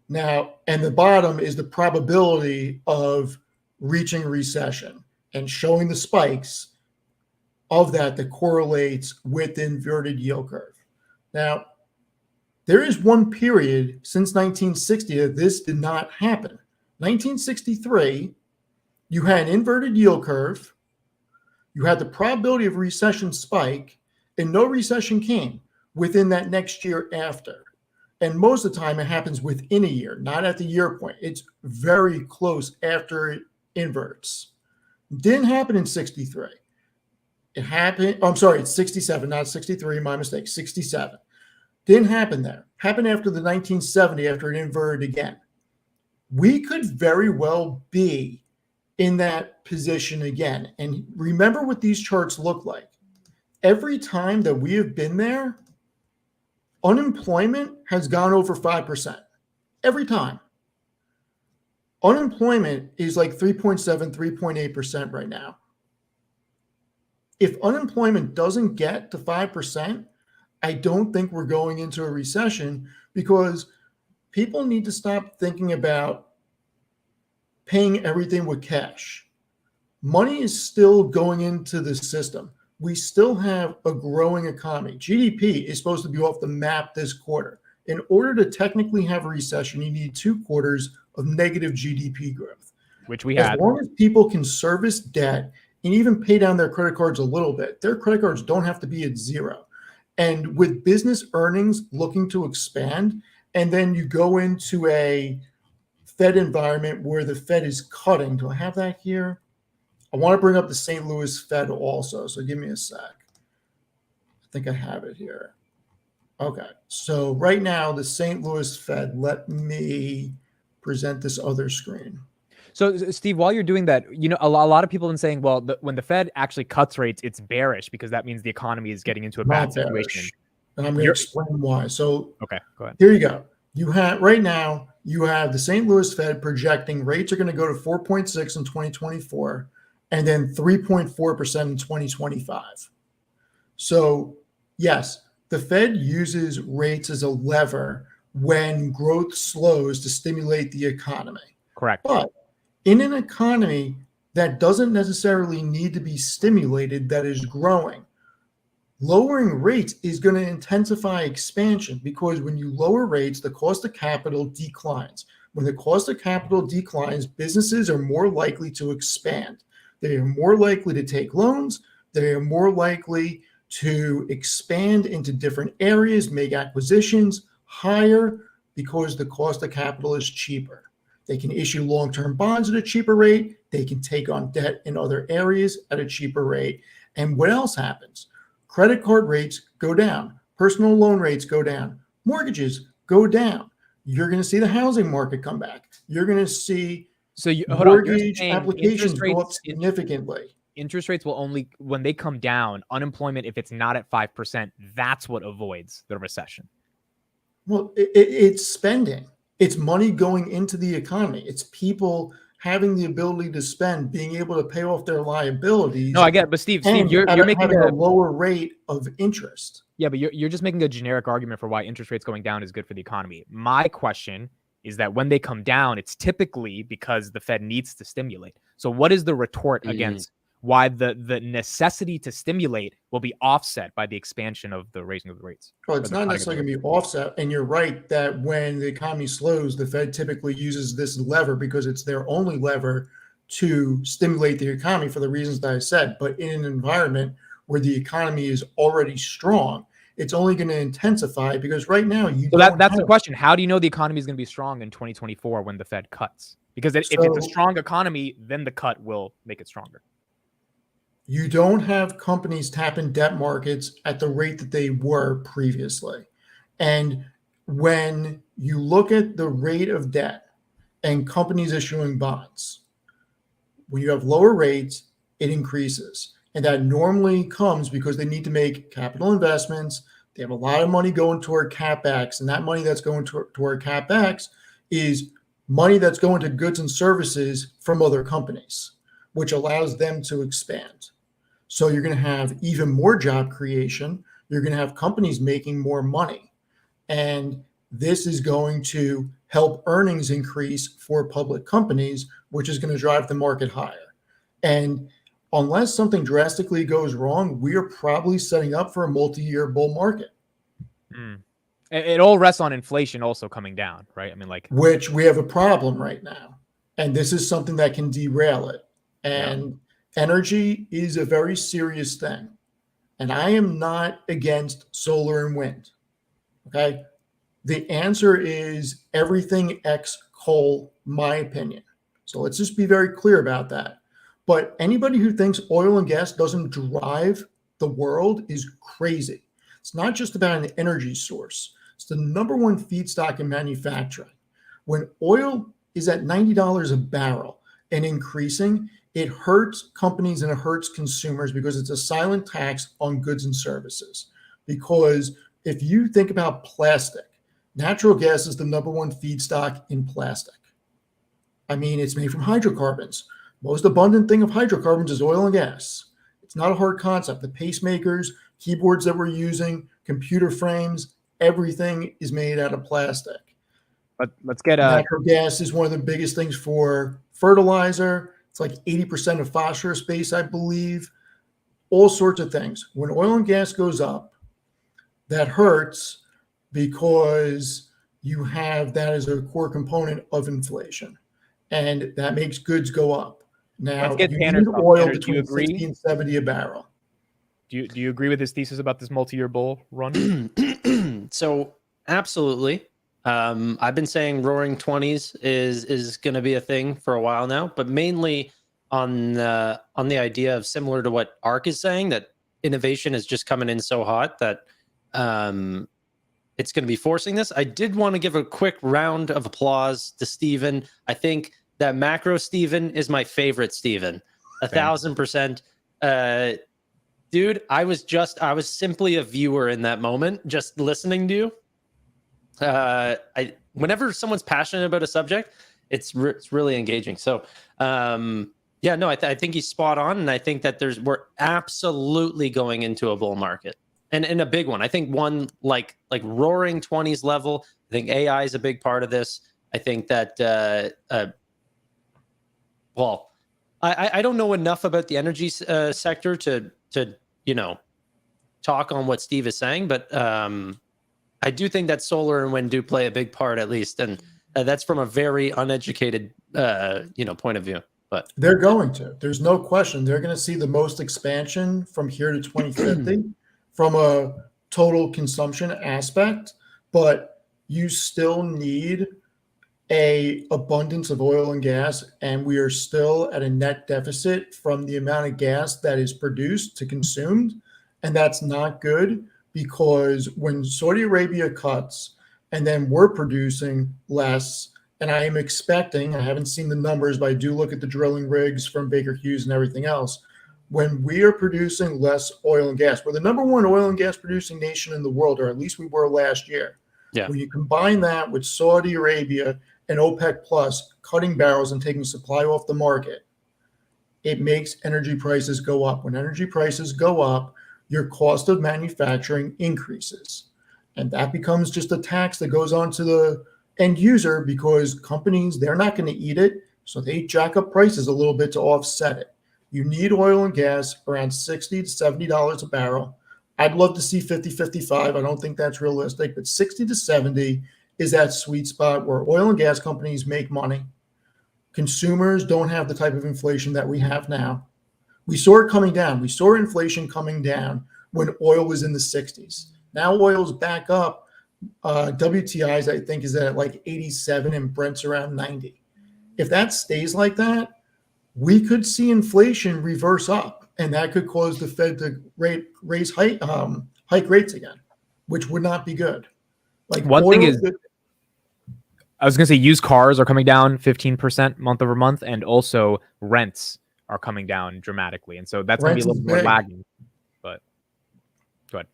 Now, and the bottom is the probability of reaching a recession and showing the spikes of that correlates with the inverted yield curve. Now, there is one period since 1960 that this did not happen. 1963, you had an inverted yield curve, you had the probability of recession spike, and no recession came within that next year after. And most of the time, it happens within a year, not at the year point. It's very close after it inverts. Didn't happen in 63. It happened, I'm sorry, it's 67, not 63, my mistake, 67. Didn't happen there. Happened after the 1970, after it inverted again. We could very well be in that position again. And remember what these charts look like. Every time that we have been there, unemployment has gone over 5%. Every time. Unemployment is like 3.7, 3.8% right now. If unemployment doesn't get to 5%, I don't think we're going into a recession, because people need to stop thinking about paying everything with cash. Money is still going into the system. We still have a growing economy. GDP is supposed to be off the map this quarter. In order to technically have a recession, you need 2 quarters of negative GDP growth, which we had. As long as people can service debt and even pay down their credit cards a little bit, their credit cards don't have to be at zero. And with business earnings looking to expand, and then you go into a Fed environment where the Fed is cutting. Do I have that here? I want to bring up the St. Louis Fed also, so give me a sec. I think I have it here. Okay, so right now, the St. Louis Fed, let me present this other screen. So, Steve, while you're doing that, you know, a lot of people have been saying, well, when the Fed actually cuts rates, it's bearish because that means the economy is getting into a bad situation. And I'm going to explain why. So, okay, go ahead. Here you go. You have right now, you have the St. Louis Fed projecting rates are going to go to 4.6 in 2024 and then 3.4% in 2025. So, yes, the Fed uses rates as a lever when growth slows to stimulate the economy. Correct. But in an economy that doesn't necessarily need to be stimulated, that is growing, lowering rates is going to intensify expansion, because when you lower rates, the cost of capital declines. When the cost of capital declines, businesses are more likely to expand. They are more likely to take loans. They are more likely to expand into different areas, make acquisitions higher, because the cost of capital is cheaper. They can issue long-term bonds at a cheaper rate. They can take on debt in other areas at a cheaper rate. And what else happens? Credit card rates go down. Personal loan rates go down. Mortgages go down. You're going to see the housing market come back. You're going to see mortgage applications go up significantly. Interest rates will only, when they come down, unemployment, if it's not at 5%, that's what avoids the recession. Well, it's spending. It's money going into the economy. It's people having the ability to spend, being able to pay off their liabilities. No, I get it. But Steve, you're making a lower rate of interest. Yeah, but you're just making a generic argument for why interest rates going down is good for the economy. My question is that when they come down, it's typically because the Fed needs to stimulate. So what is the retort against why the necessity to stimulate will be offset by the expansion of the raising of the rates? Well, it's not necessarily going to be offset. And you're right that when the economy slows, the Fed typically uses this lever because it's their only lever to stimulate the economy for the reasons that I said. But in an environment where the economy is already strong, it's only going to intensify, because right now that's the question. How do you know the economy is going to be strong in 2024 when the Fed cuts? Because if it's a strong economy, then the cut will make it stronger. You don't have companies tapping debt markets at the rate that they were previously. And when you look at the rate of debt and companies issuing bonds, when you have lower rates, it increases. And that normally comes because they need to make capital investments. They have a lot of money going toward CapEx, and that money that's going toward CapEx is money that's going to goods and services from other companies, which allows them to expand. So you're going to have even more job creation. You're going to have companies making more money. And this is going to help earnings increase for public companies, which is going to drive the market higher. And unless something drastically goes wrong, we are probably setting up for a multi-year bull market. It all rests on inflation also coming down, right? I mean, which we have a problem right now. And this is something that can derail it. And energy is a very serious thing. And I am not against solar and wind. Okay. The answer is everything X coal, my opinion. So let's just be very clear about that. But anybody who thinks oil and gas doesn't drive the world is crazy. It's not just about an energy source. It's the number one feedstock in manufacturing. When oil is at $90 a barrel and increasing, it hurts companies and it hurts consumers because it's a silent tax on goods and services. Because if you think about plastic, natural gas is the number one feedstock in plastic. I mean, it's made from hydrocarbons. Most abundant thing of hydrocarbons is oil and gas. It's not a hard concept. The pacemakers, keyboards that we're using, computer frames, everything is made out of plastic. But let's get natural gas is one of the biggest things for fertilizer. It's like 80% of phosphorus base, I believe. All sorts of things. When oil and gas goes up, that hurts because you have that as a core component of inflation, and that makes goods go up. Now, you need oil Tanner, between 60 and 70 a barrel. Do you agree with this thesis about this multi-year bull run? So absolutely. I've been saying roaring 20s is going to be a thing for a while now, but mainly on the idea of similar to what Ark is saying, that innovation is just coming in so hot that it's going to be forcing this. I did want to give a quick round of applause to Steven. I think that macro Steven is my favorite Steven. 1,000%. Dude, I was simply a viewer in that moment, just listening to you. Whenever someone's passionate about a subject, it's really engaging. So, yeah, no, I think he's spot on, and I think that we're absolutely going into a bull market, and a big one. I think one like roaring 20s level. I think AI is a big part of this. I think that well, I don't know enough about the energy sector to talk on what Steve is saying, but I do think that solar and wind do play a big part, at least, and that's from a very uneducated point of view. But they're going to. There's no question. They're going to see the most expansion from here to 2050 from a total consumption aspect, but you still need a abundance of oil and gas, and we are still at a net deficit from the amount of gas that is produced to consumed, and that's not good, because when Saudi Arabia cuts and then we're producing less, and I am expecting, I haven't seen the numbers, but I do look at the drilling rigs from Baker Hughes and everything else. When we are producing less oil and gas, we're the number one oil and gas producing nation in the world, or at least we were last year. Yeah. When you combine that with Saudi Arabia and OPEC Plus cutting barrels and taking supply off the market, it makes energy prices go up. When energy prices go up, your cost of manufacturing increases. And that becomes just a tax that goes on to the end user, because companies, they're not going to eat it. So they jack up prices a little bit to offset it. You need oil and gas around $60 to $70 a barrel. I'd love to see 50, 55. I don't think that's realistic, but 60 to 70 is that sweet spot where oil and gas companies make money. Consumers don't have the type of inflation that we have now. We saw it coming down. We saw inflation coming down when oil was in the 60s. Now oil's back up. WTI's, I think, is at like 87 and Brent's around 90. If that stays like that, we could see inflation reverse up, and that could cause the Fed to hike rates again, which would not be good. Like, one thing is, I was going to say used cars are coming down 15% month over month, and also rents are coming down dramatically. And so that's going to be a little more lagging. But go ahead.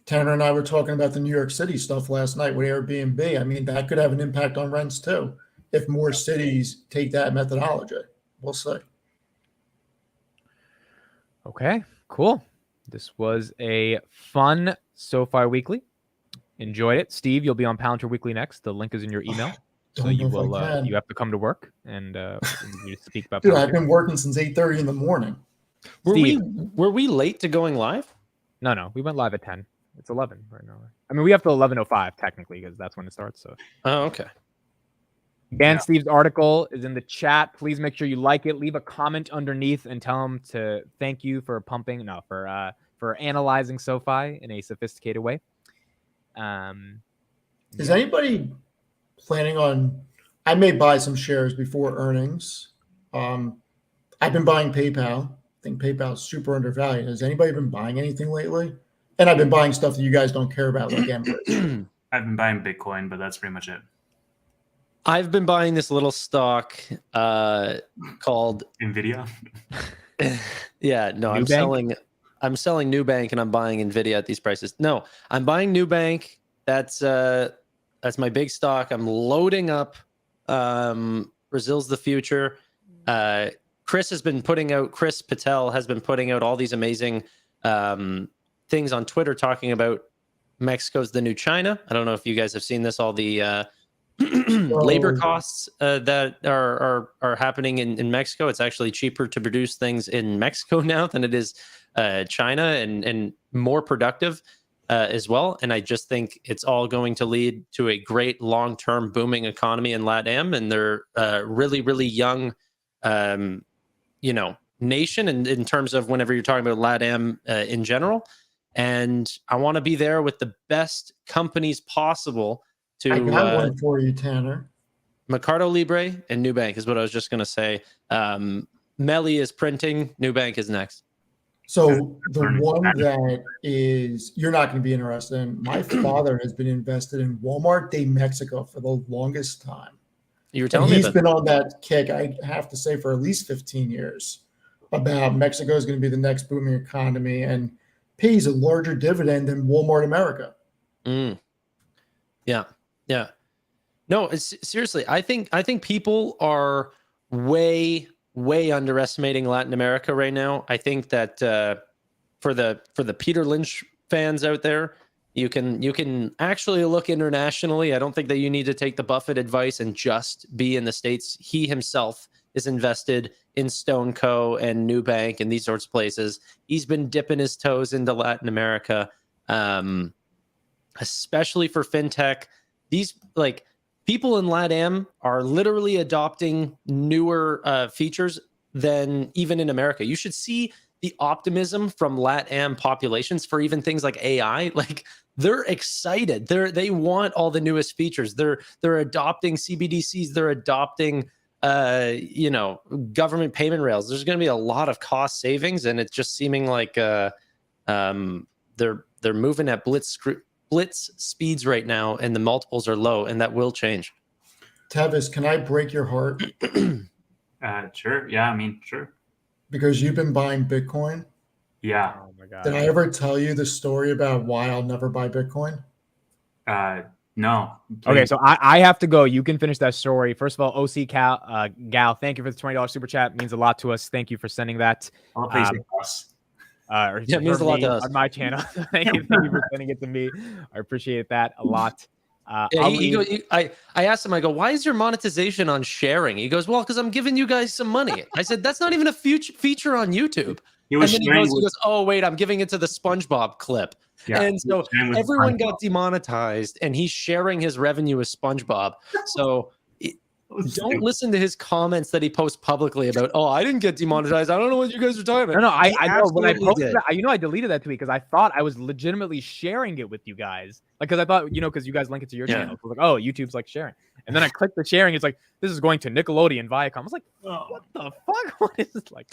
Tanner and I were talking about the New York City stuff last night with Airbnb. I mean, that could have an impact on rents too, if more cities take that methodology. We'll see. Okay, cool. This was a fun SoFi Weekly. Enjoyed it. Steve, you'll be on Palantir Weekly next. The link is in your email. So you will you have to come to work and you speak about Dude, Palantir. I've been working since 8:30 in the morning. Were we late to going live? No. We went live at 10. It's 11 right now. I mean, we have to 11:05 technically, because that's when it starts. So Oh, okay. Dan Steve's article is in the chat. Please make sure you like it. Leave a comment underneath and tell him to thank you for for analyzing SoFi in a sophisticated way. Is anybody planning on? I may buy some shares before earnings. I've been buying PayPal. I think PayPal is super undervalued. Has anybody been buying anything lately? And I've been buying stuff that you guys don't care about, like Enbridge. I've been buying Bitcoin, but that's pretty much it. I've been buying this little stock called Nvidia. Yeah, no, Nubank? I'm selling Nubank and I'm buying Nvidia at these prices. No, I'm buying Nubank. That's my big stock. I'm loading up. Brazil's the future. Chris Patel has been putting out all these amazing things on Twitter talking about Mexico's the new China. I don't know if you guys have seen this, all the labor costs that are happening in Mexico. It's actually cheaper to produce things in Mexico now than it is China, and more productive as well. And I just think it's all going to lead to a great long-term booming economy in LATAM, and they're really, really young, nation in terms of whenever you're talking about LATAM in general. And I want to be there with the best companies possible to I got one for you, Tanner. Mercado Libre and Nubank is what I was just going to say. Melly is printing. Nubank is next. So the one that is you're not going to be interested in. My father has been invested in Walmart de Mexico for the longest time. You were telling me he's been on that kick, I have to say, for at least 15 years about Mexico is going to be the next booming economy and pays a larger dividend than Walmart America. Yeah. No, seriously. I think people are way underestimating Latin America right now. I think that for the Peter Lynch fans out there, you can actually look internationally. I don't think that you need to take the Buffett advice and just be in the States. He himself is invested in StoneCo and Nubank and these sorts of places. He's been dipping his toes into Latin America, especially for fintech. These people in LATAM are literally adopting newer features than even in America. You should see the optimism from LATAM populations for even things like AI. They're excited. They want all the newest features. They're adopting CBDCs. They're adopting government payment rails. There's going to be a lot of cost savings, and it's just seeming like they're moving at blitz speeds right now, and the multiples are low, and that will change. Tevis, can I break your heart? Sure. Yeah, sure. Because you've been buying Bitcoin. Yeah. Oh my God. Did I ever tell you the story about why I'll never buy Bitcoin? No. Please. Okay, so I have to go. You can finish that story. First of all, OC Gal, thank you for the $20 super chat. It means a lot to us. Thank you for sending that. It means a lot to us on my channel. Thank you for sending it to me. I appreciate that a lot. I asked him, I go, why is your monetization on sharing? He goes, well, because I'm giving you guys some money. I said, that's not even a feature on YouTube. And then he goes, oh, wait, I'm giving it to the SpongeBob clip. Yeah, and so everyone got demonetized, and he's sharing his revenue with SpongeBob. So don't listen to his comments that he posts publicly about, oh, I didn't get demonetized. I don't know what you guys are talking about. No, I know when I posted that, I deleted that tweet because I thought I was legitimately sharing it with you guys. Because I thought, because you guys link it to your channel. So I was like, oh, YouTube's sharing. And then I clicked the sharing. It's like, this is going to Nickelodeon, Viacom. I was like, what the fuck? What is this like?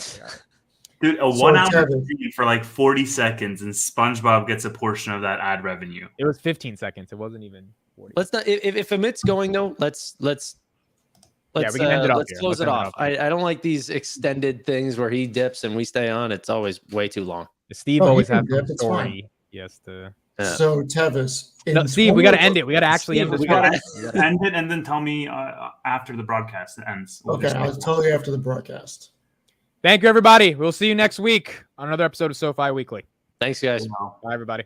Dude, a 1 hour feed for 40 seconds, and SpongeBob gets a portion of that ad revenue. It was 15 seconds. It wasn't even 40. Let's not. If Amit's going though, let's we can end it off. Let's close it off. I don't like these extended things where he dips and we stay on. It's always way too long. Steve always has a story. Yes. So Tevis, Steve, we got to end it. We got to actually end this. We got to end it, and then tell me after the broadcast ends. Okay, I'll tell you after the broadcast. Thank you, everybody. We'll see you next week on another episode of SoFi Weekly. Thanks, guys. Bye, everybody.